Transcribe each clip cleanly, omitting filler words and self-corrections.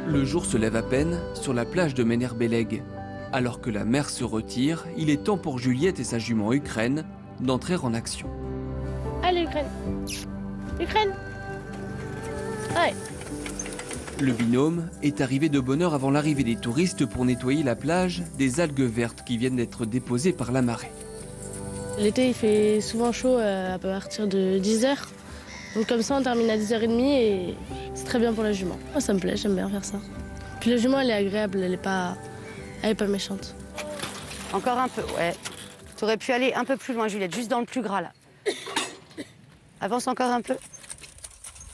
Le jour se lève à peine sur la plage de Ménère-Béleg. Alors que la mer se retire, il est temps pour Juliette et sa jument Ukraine d'entrer en action. Allez, Ukraine. Ukraine. Allez. Le binôme est arrivé de bonne heure avant l'arrivée des touristes pour nettoyer la plage des algues vertes qui viennent d'être déposées par la marée. L'été, il fait souvent chaud à partir de 10h. Donc comme ça, on termine à 10h30 et c'est très bien pour la jument. Moi, ça me plaît, j'aime bien faire ça. Puis la jument, elle est agréable, elle est pas méchante. Encore un peu, ouais. Tu aurais pu aller un peu plus loin, Juliette, juste dans le plus gras, là. Avance encore un peu.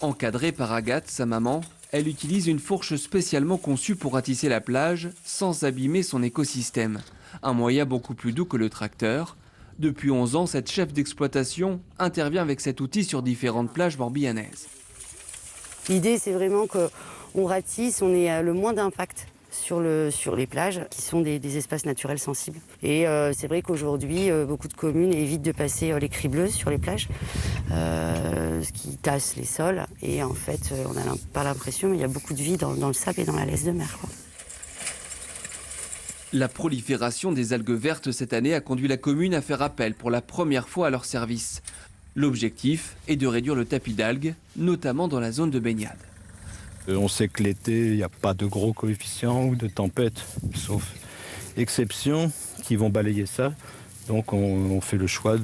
Encadrée par Agathe, sa maman, elle utilise une fourche spécialement conçue pour ratisser la plage sans abîmer son écosystème. Un moyen beaucoup plus doux que le tracteur. Depuis 11 ans, cette chef d'exploitation intervient avec cet outil sur différentes plages morbihanaises. L'idée, c'est vraiment qu'on ratisse, on ait le moins d'impact sur les plages, qui sont des espaces naturels sensibles. Et c'est vrai qu'aujourd'hui, beaucoup de communes évitent de passer les cribleuses sur les plages, ce qui tasse les sols. Et en fait, on n'a pas l'impression, mais il y a beaucoup de vie dans le sable et dans la laisse de mer, quoi. La prolifération des algues vertes cette année a conduit la commune à faire appel pour la première fois à leur service. L'objectif est de réduire le tapis d'algues, notamment dans la zone de baignade. On sait que l'été, il n'y a pas de gros coefficients ou de tempêtes, sauf exceptions qui vont balayer ça. Donc on fait le choix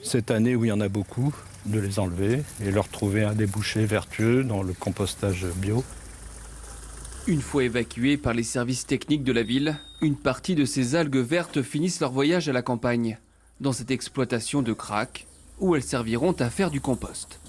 cette année où il y en a beaucoup, de les enlever et leur trouver un débouché vertueux dans le compostage bio. Une fois évacuées par les services techniques de la ville, une partie de ces algues vertes finissent leur voyage à la campagne, dans cette exploitation de crack, où elles serviront à faire du compost.